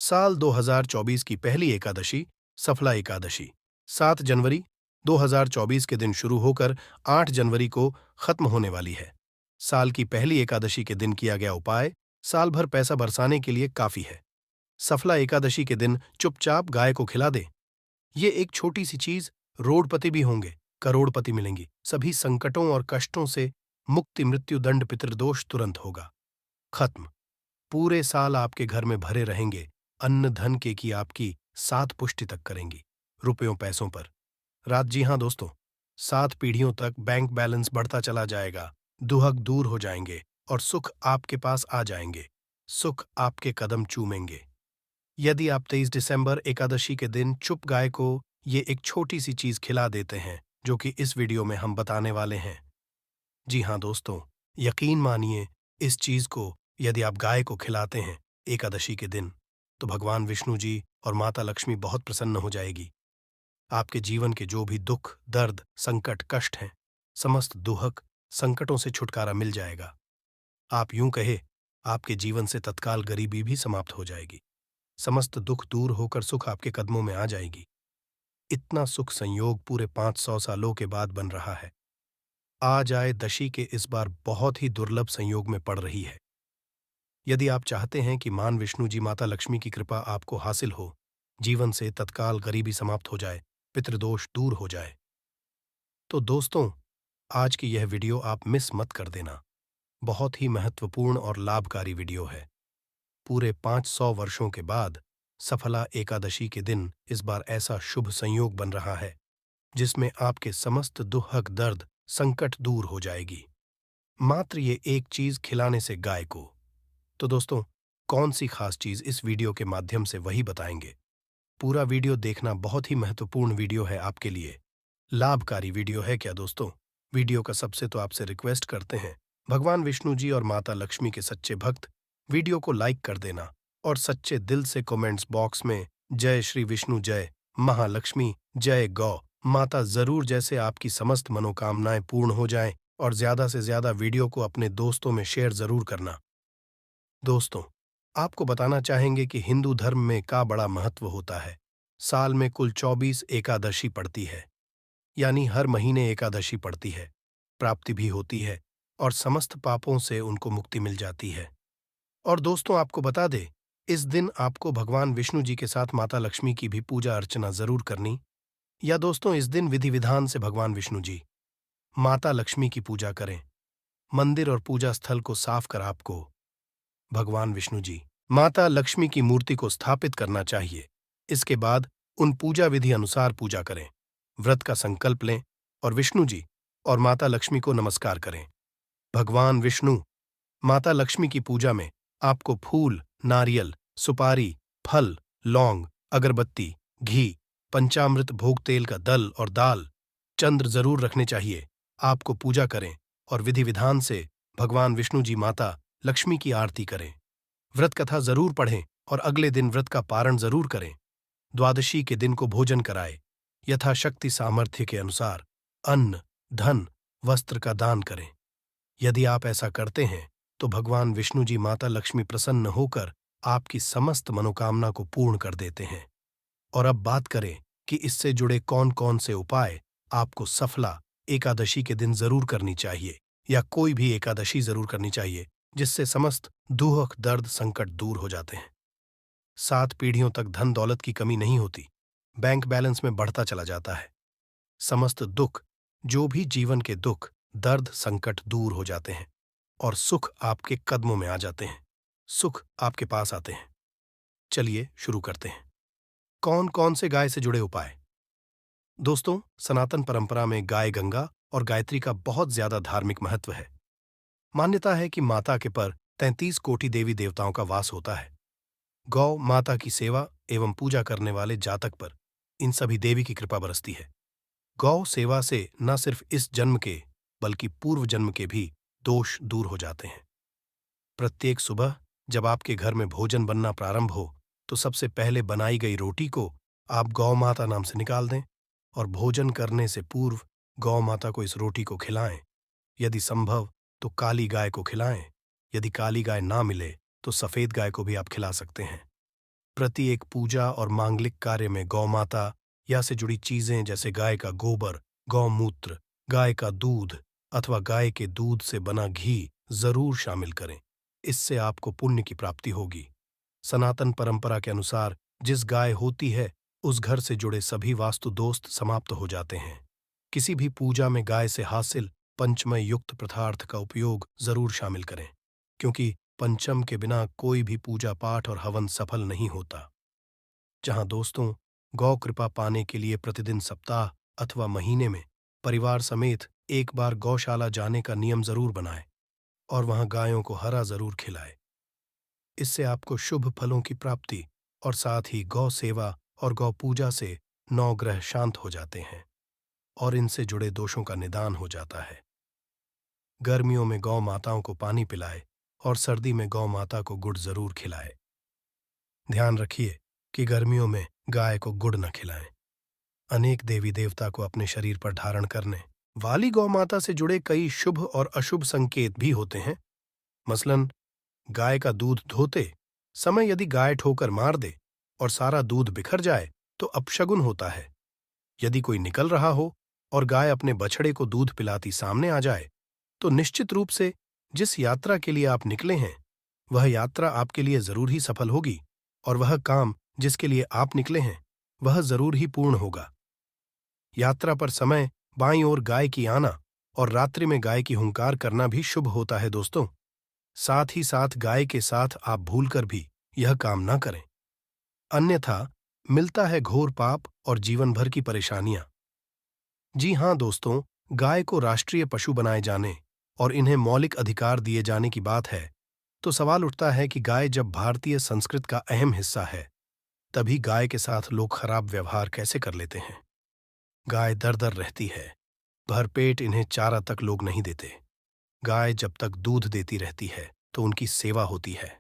साल 2024 की पहली एकादशी, सफला एकादशी, 7 जनवरी 2024 के दिन शुरू होकर 8 जनवरी को खत्म होने वाली है। साल की पहली एकादशी के दिन किया गया उपाय साल भर पैसा बरसाने के लिए काफी है। सफला एकादशी के दिन चुपचाप गाय को खिला दे। ये एक छोटी सी चीज, रोडपति भी होंगे, करोड़पति मिलेंगी, सभी संकटों और कष्टों से मुक्ति, मृत्यु दंड, पितृदोष तुरंत होगा खत्म। पूरे साल आपके घर में भरे रहेंगे, अन्न धन के की आपकी 7 पुष्टि तक करेंगी, रुपयों पैसों पर। रात, जी हाँ दोस्तों, 7 पीढ़ियों तक बैंक बैलेंस बढ़ता चला जाएगा, दुहक दूर हो जाएंगे और सुख आपके पास आ जाएंगे, सुख आपके कदम चूमेंगे। यदि आप 23 दिसंबर एकादशी के दिन चुप गाय को ये एक छोटी सी चीज खिला देते हैं, जो कि इस वीडियो में हम बताने वाले हैं। जी हाँ दोस्तों, यकीन मानिए, इस चीज को यदि आप गाय को खिलाते हैं एकादशी के दिन, तो भगवान विष्णु जी और माता लक्ष्मी बहुत प्रसन्न हो जाएगी। आपके जीवन के जो भी दुख, दर्द, संकट, कष्ट हैं, समस्त दुहक संकटों से छुटकारा मिल जाएगा। आप यूं कहे, आपके जीवन से तत्काल गरीबी भी समाप्त हो जाएगी, समस्त दुख दूर होकर सुख आपके कदमों में आ जाएगी। इतना सुख संयोग पूरे 500 सालों के बाद बन रहा है। आज आए दशी के इस बार बहुत ही दुर्लभ संयोग में पड़ रही है। यदि आप चाहते हैं कि मान विष्णु जी, माता लक्ष्मी की कृपा आपको हासिल हो, जीवन से तत्काल गरीबी समाप्त हो जाए, पितृदोष दूर हो जाए, तो दोस्तों, आज की यह वीडियो आप मिस मत कर देना। बहुत ही महत्वपूर्ण और लाभकारी वीडियो है। पूरे 500 वर्षों के बाद सफला एकादशी के दिन इस बार ऐसा शुभ संयोग बन रहा है, जिसमें आपके समस्त दुहक, दर्द, संकट दूर हो जाएगी, मात्र ये एक चीज खिलाने से गाय को। तो दोस्तों, कौन सी खास चीज, इस वीडियो के माध्यम से वही बताएंगे। पूरा वीडियो देखना, बहुत ही महत्वपूर्ण वीडियो है आपके लिए, लाभकारी वीडियो है क्या दोस्तों। वीडियो का सबसे तो आपसे रिक्वेस्ट करते हैं, भगवान विष्णु जी और माता लक्ष्मी के सच्चे भक्त वीडियो को लाइक कर देना और सच्चे दिल से कमेंट्स बॉक्स में जय श्री विष्णु, जय महालक्ष्मी, जय गौ माता जरूर, जैसे आपकी समस्त मनोकामनाएं पूर्ण हो जाएं। और ज्यादा से ज्यादा वीडियो को अपने दोस्तों में शेयर जरूर करना। दोस्तों, आपको बताना चाहेंगे कि हिंदू धर्म में का बड़ा महत्व होता है। साल में कुल 24 एकादशी पड़ती है, यानी हर महीने एकादशी पड़ती है, प्राप्ति भी होती है और समस्त पापों से उनको मुक्ति मिल जाती है। और दोस्तों, आपको बता दे, इस दिन आपको भगवान विष्णु जी के साथ माता लक्ष्मी की भी पूजा अर्चना जरूर करनी। या दोस्तों, इस दिन विधि विधान से भगवान विष्णु जी, माता लक्ष्मी की पूजा करें। मंदिर और पूजा स्थल को साफ कर आपको भगवान विष्णु जी, माता लक्ष्मी की मूर्ति को स्थापित करना चाहिए। इसके बाद उन पूजा विधि अनुसार पूजा करें, व्रत का संकल्प लें और विष्णु जी और माता लक्ष्मी को नमस्कार करें। भगवान विष्णु, माता लक्ष्मी की पूजा में आपको फूल, नारियल, सुपारी, फल, लौंग, अगरबत्ती, घी, पंचामृत, भोग तेल का दल और दाल, चंद्र जरूर रखने चाहिए। आपको पूजा करें और विधि विधान से भगवान विष्णु जी, माता लक्ष्मी की आरती करें। व्रत कथा जरूर पढ़ें और अगले दिन व्रत का पारण जरूर करें। द्वादशी के दिन को भोजन कराएं। यथाशक्ति सामर्थ्य के अनुसार अन्न, धन, वस्त्र का दान करें। यदि आप ऐसा करते हैं तो भगवान विष्णु जी, माता लक्ष्मी प्रसन्न होकर आपकी समस्त मनोकामना को पूर्ण कर देते हैं। और अब बात करें कि इससे जुड़े कौन कौन से उपाय आपको सफला एकादशी के दिन जरूर करनी चाहिए, या कोई भी एकादशी जरूर करनी चाहिए, जिससे समस्त दुख, दर्द, संकट दूर हो जाते हैं। 7 पीढ़ियों तक धन दौलत की कमी नहीं होती, बैंक बैलेंस में बढ़ता चला जाता है। समस्त दुख, जो भी जीवन के दुख, दर्द, संकट दूर हो जाते हैं और सुख आपके कदमों में आ जाते हैं, सुख आपके पास आते हैं। चलिए शुरू करते हैं। कौन कौन से गाय से जुड़े उपाय। दोस्तों, सनातन परंपरा में गाय गंगा और गायत्री का बहुत ज्यादा धार्मिक महत्व है। मान्यता है कि माता के पर 33 कोटि देवी देवताओं का वास होता है। गौ माता की सेवा एवं पूजा करने वाले जातक पर इन सभी देवी की कृपा बरसती है। गौ सेवा से न सिर्फ इस जन्म के बल्कि पूर्व जन्म के भी दोष दूर हो जाते हैं। प्रत्येक सुबह जब आपके घर में भोजन बनना प्रारंभ हो, तो सबसे पहले बनाई गई रोटी को आप गौ माता नाम से निकाल दें और भोजन करने से पूर्व गौ माता को इस रोटी को खिलाएं। यदि संभव तो काली गाय को खिलाएं। यदि काली गाय ना मिले तो सफेद गाय को भी आप खिला सकते हैं। प्रत्येक पूजा और मांगलिक कार्य में गौमाता या से जुड़ी चीजें जैसे गाय का गोबर, गौमूत्र, गाय का दूध अथवा गाय के दूध से बना घी जरूर शामिल करें। इससे आपको पुण्य की प्राप्ति होगी। सनातन परंपरा के अनुसार जिस गाय होती है उस घर से जुड़े सभी वास्तु दोस्त समाप्त हो जाते हैं। किसी भी पूजा में गाय से हासिल पंचमय युक्त पदार्थ का उपयोग जरूर शामिल करें, क्योंकि पंचम के बिना कोई भी पूजा पाठ और हवन सफल नहीं होता। जहां दोस्तों, गौ कृपा पाने के लिए प्रतिदिन सप्ताह अथवा महीने में परिवार समेत एक बार गौशाला जाने का नियम जरूर बनाएं और वहां गायों को हरा जरूर खिलाएं। इससे आपको शुभ फलों की प्राप्ति और साथ ही गौ सेवा और गौ पूजा से नौ ग्रह शांत हो जाते हैं और इनसे जुड़े दोषों का निदान हो जाता है। गर्मियों में गौ माताओं को पानी पिलाए और सर्दी में गौ माता को गुड़ जरूर खिलाए। ध्यान रखिए कि गर्मियों में गाय को गुड़ न खिलाएं। अनेक देवी देवता को अपने शरीर पर धारण करने वाली गौ माता से जुड़े कई शुभ और अशुभ संकेत भी होते हैं। मसलन, गाय का दूध धोते समय यदि गाय ठोकर मार दे और सारा दूध बिखर जाए तो अपशगुन होता है। यदि कोई निकल रहा हो और गाय अपने बछड़े को दूध पिलाती सामने आ जाए तो निश्चित रूप से जिस यात्रा के लिए आप निकले हैं वह यात्रा आपके लिए जरूर ही सफल होगी और वह काम जिसके लिए आप निकले हैं वह जरूर ही पूर्ण होगा। यात्रा पर समय बाईं ओर गाय की आना और रात्रि में गाय की हुंकार करना भी शुभ होता है दोस्तों। साथ ही साथ गाय के साथ आप भूलकर भी यह काम न करें, अन्यथा मिलता है घोर पाप और जीवन भर की परेशानियां। जी हां दोस्तों, गाय को राष्ट्रीय पशु बनाए जाने और इन्हें मौलिक अधिकार दिए जाने की बात है तो सवाल उठता है कि गाय जब भारतीय संस्कृति का अहम हिस्सा है तभी गाय के साथ लोग खराब व्यवहार कैसे कर लेते हैं। गाय दर दर रहती है, भरपेट इन्हें चारा तक लोग नहीं देते। गाय जब तक दूध देती रहती है तो उनकी सेवा होती है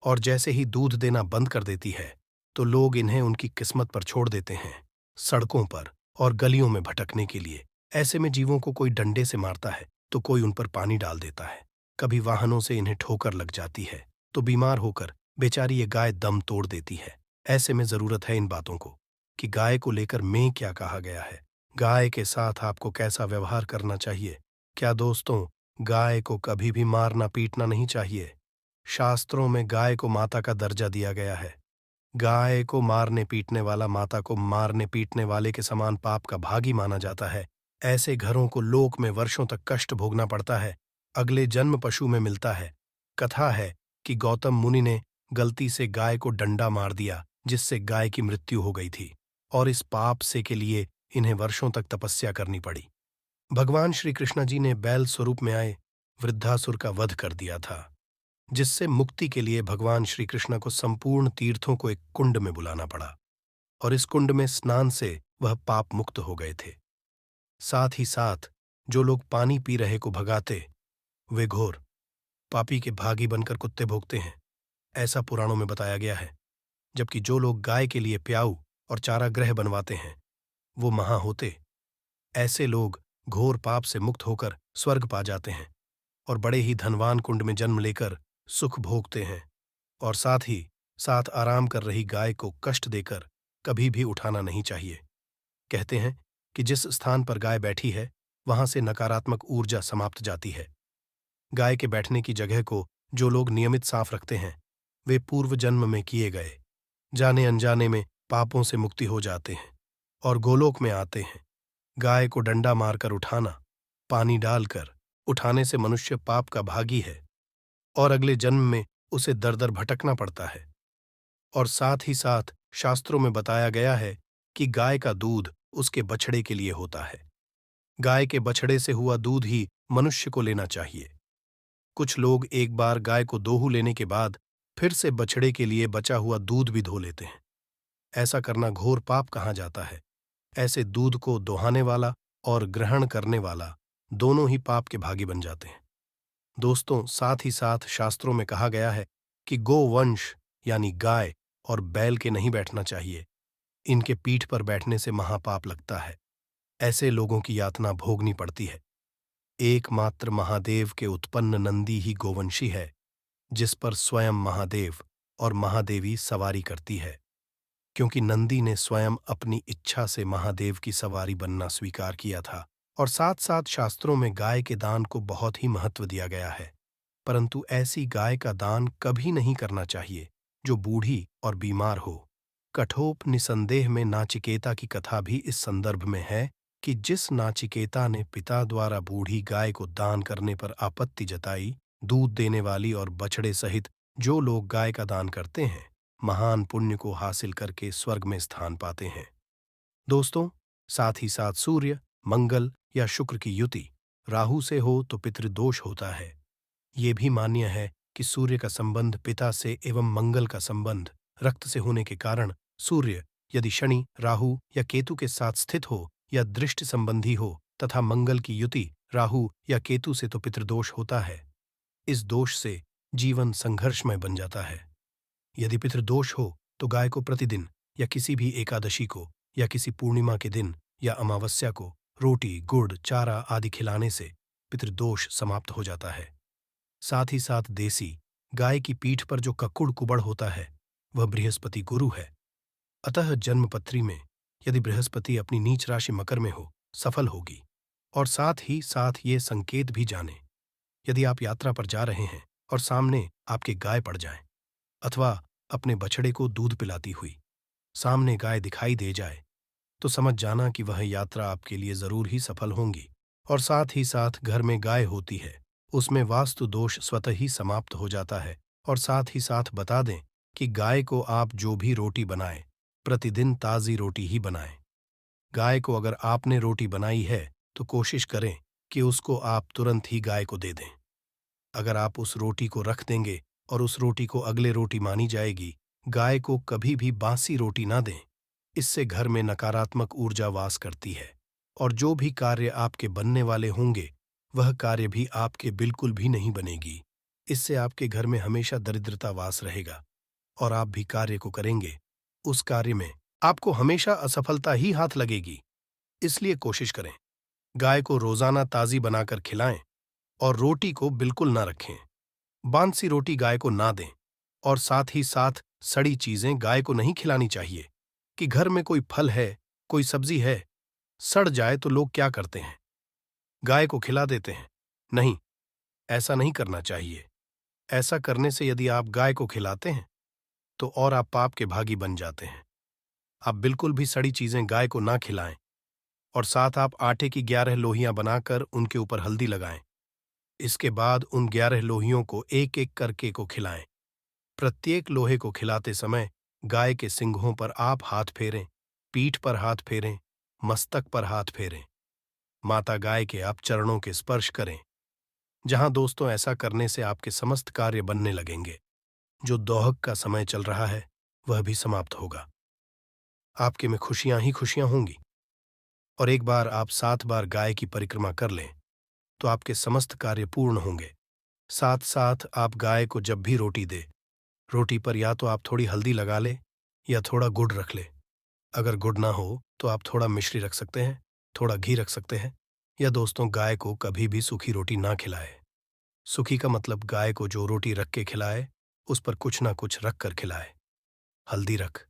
और जैसे ही दूध देना बंद कर देती है तो लोग इन्हें उनकी किस्मत पर छोड़ देते हैं, सड़कों पर और गलियों में भटकने के लिए। ऐसे में जीवों को कोई डंडे से मारता है तो कोई उन पर पानी डाल देता है, कभी वाहनों से इन्हें ठोकर लग जाती है तो बीमार होकर बेचारी ये गाय दम तोड़ देती है। ऐसे में जरूरत है इन बातों को कि गाय को लेकर में क्या कहा गया है, गाय के साथ आपको कैसा व्यवहार करना चाहिए। क्या दोस्तों, गाय को कभी भी मारना पीटना नहीं चाहिए। शास्त्रों में गाय को माता का दर्जा दिया गया है। गाय को मारने पीटने वाला माता को मारने पीटने वाले के समान पाप का भागी माना जाता है। ऐसे घरों को लोक में वर्षों तक कष्ट भोगना पड़ता है, अगले जन्म पशु में मिलता है। कथा है कि गौतम मुनि ने गलती से गाय को डंडा मार दिया जिससे गाय की मृत्यु हो गई थी और इस पाप से के लिए इन्हें वर्षों तक तपस्या करनी पड़ी। भगवान श्री कृष्ण जी ने बैल स्वरूप में आए वृद्धासुर का वध कर दिया था, जिससे मुक्ति के लिए भगवान श्री कृष्ण को संपूर्ण तीर्थों को एक कुंड में बुलाना पड़ा और इस कुंड में स्नान से वह पाप मुक्त हो गए थे। साथ ही साथ जो लोग पानी पी रहे को भगाते वे घोर पापी के भागी बनकर कुत्ते भोगते हैं, ऐसा पुराणों में बताया गया है। जबकि जो लोग गाय के लिए प्याऊ और चारागृह बनवाते हैं वो महा होते। ऐसे लोग घोर पाप से मुक्त होकर स्वर्ग पा जाते हैं और बड़े ही धनवान कुंड में जन्म लेकर सुख भोगते हैं और साथ ही साथ आराम कर रही गाय को कष्ट देकर कभी भी उठाना नहीं चाहिए। कहते हैं कि जिस स्थान पर गाय बैठी है वहां से नकारात्मक ऊर्जा समाप्त जाती है। गाय के बैठने की जगह को जो लोग नियमित साफ रखते हैं वे पूर्व जन्म में किए गए जाने अनजाने में पापों से मुक्ति हो जाते हैं और गोलोक में आते हैं। गाय को डंडा मारकर उठाना, पानी डालकर उठाने से मनुष्य पाप का भागी है और अगले जन्म में उसे दर दर भटकना पड़ता है। और साथ ही साथ शास्त्रों में बताया गया है कि गाय का दूध उसके बछड़े के लिए होता है। गाय के बछड़े से हुआ दूध ही मनुष्य को लेना चाहिए। कुछ लोग एक बार गाय को दोहू लेने के बाद फिर से बछड़े के लिए बचा हुआ दूध भी धो लेते हैं। ऐसा करना घोर पाप कहा जाता है। ऐसे दूध को दोहाने वाला और ग्रहण करने वाला दोनों ही पाप के भागी बन जाते हैं। दोस्तों, साथ ही साथ शास्त्रों में कहा गया है कि गोवंश यानी गाय और बैल के नहीं बैठना चाहिए। इनके पीठ पर बैठने से महापाप लगता है। ऐसे लोगों की यातना भोगनी पड़ती है। एकमात्र महादेव के उत्पन्न नंदी ही गोवंशी है, जिस पर स्वयं महादेव और महादेवी सवारी करती है। क्योंकि नंदी ने स्वयं अपनी इच्छा से महादेव की सवारी बनना स्वीकार किया था। और साथ साथ शास्त्रों में गाय के दान को बहुत ही महत्व दिया गया है। परंतु ऐसी गाय का दान कभी नहीं करना चाहिए जो बूढ़ी और बीमार हो। कठोप निसंदेह में नाचिकेता की कथा भी इस संदर्भ में है कि जिस नाचिकेता ने पिता द्वारा बूढ़ी गाय को दान करने पर आपत्ति जताई, दूध देने वाली और बछड़े सहित जो लोग गाय का दान करते हैं, महान पुण्य को हासिल करके स्वर्ग में स्थान पाते हैं। दोस्तों, साथ ही साथ सूर्य, मंगल या शुक्र की युति राहु से हो तो पितृदोष होता है। ये भी मान्य है कि सूर्य का संबंध पिता से एवं मंगल का संबंध रक्त से होने के कारण सूर्य यदि शनि, राहु या केतु के साथ स्थित हो या दृष्टि संबंधी हो तथा मंगल की युति राहु या केतु से तो पितृदोष होता है। इस दोष से जीवन संघर्षमय बन जाता है। यदि पितृदोष हो तो गाय को प्रतिदिन या किसी भी एकादशी को या किसी पूर्णिमा के दिन या अमावस्या को रोटी, गुड़, चारा आदि खिलाने से पितृदोष समाप्त हो जाता है। साथ ही साथ देसी गाय की पीठ पर जो कक्कुड़ कुबड़ होता है वह बृहस्पति गुरु है। अतः जन्मपत्री में यदि बृहस्पति अपनी नीच राशि मकर में हो, सफल होगी। और साथ ही साथ ये संकेत भी जाने, यदि आप यात्रा पर जा रहे हैं और सामने आपके गाय पड़ जाए अथवा अपने बछड़े को दूध पिलाती हुई सामने गाय दिखाई दे जाए, तो समझ जाना कि वह यात्रा आपके लिए जरूर ही सफल होंगी। और साथ ही साथ घर में गाय होती है, उसमें वास्तु दोष स्वतः ही समाप्त हो जाता है। और साथ ही साथ बता दें कि गाय को आप जो भी रोटी बनाएं, प्रतिदिन ताज़ी रोटी ही बनाएं। गाय को अगर आपने रोटी बनाई है तो कोशिश करें कि उसको आप तुरंत ही गाय को दे दें। अगर आप उस रोटी को रख देंगे और उस रोटी को अगले रोटी मानी जाएगी, गाय को कभी भी बासी रोटी ना दें। इससे घर में नकारात्मक ऊर्जा वास करती है और जो भी कार्य आपके बनने वाले होंगे वह कार्य भी आपके बिल्कुल भी नहीं बनेगी। इससे आपके घर में हमेशा दरिद्रता वास रहेगा और आप भी कार्य को करेंगे, उस कार्य में आपको हमेशा असफलता ही हाथ लगेगी। इसलिए कोशिश करें गाय को रोजाना ताजी बनाकर खिलाएं और रोटी को बिल्कुल ना रखें। बांसी रोटी गाय को ना दें और साथ ही साथ सड़ी चीजें गाय को नहीं खिलानी चाहिए। कि घर में कोई फल है, कोई सब्जी है, सड़ जाए तो लोग क्या करते हैं, गाय को खिला देते हैं। नहीं, ऐसा नहीं करना चाहिए। ऐसा करने से यदि आप गाय को खिलाते हैं तो और आप पाप के भागी बन जाते हैं। आप बिल्कुल भी सड़ी चीजें गाय को ना खिलाएं और साथ आप आटे की 11 लोहियां बनाकर उनके ऊपर हल्दी लगाएं। इसके बाद उन 11 लोहियों को एक एक करके को खिलाएं। प्रत्येक लोहे को खिलाते समय गाय के सिंघों पर आप हाथ फेरें, पीठ पर हाथ फेरें, मस्तक पर हाथ फेरें। माता गाय के आप चरणों के स्पर्श करें। जहां दोस्तों ऐसा करने से आपके समस्त कार्य बनने लगेंगे। जो दोहक का समय चल रहा है वह भी समाप्त होगा। आपके में खुशियां ही खुशियां होंगी। और एक बार आप 7 बार गाय की परिक्रमा कर लें तो आपके समस्त कार्य पूर्ण होंगे। साथ साथ आप गाय को जब भी रोटी दे, रोटी पर या तो आप थोड़ी हल्दी लगा ले या थोड़ा गुड़ रख ले। अगर गुड़ ना हो तो आप थोड़ा मिश्री रख सकते हैं, थोड़ा घी रख सकते हैं। या दोस्तों, गाय को कभी भी सूखी रोटी ना खिलाए। सूखी का मतलब गाय को जो रोटी रख के खिलाए उस पर कुछ ना कुछ रख कर खिलाए। हल्दी रख,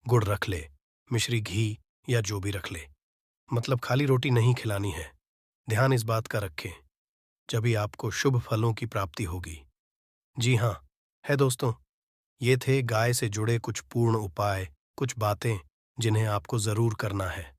गुड़ रख ले, मिश्री, घी या जो भी रख ले। मतलब खाली रोटी नहीं खिलानी है। ध्यान इस बात का रखें, जब ही आपको शुभ फलों की प्राप्ति होगी। जी हाँ, है दोस्तों, ये थे गाय से जुड़े कुछ पूर्ण उपाय, कुछ बातें जिन्हें आपको जरूर करना है।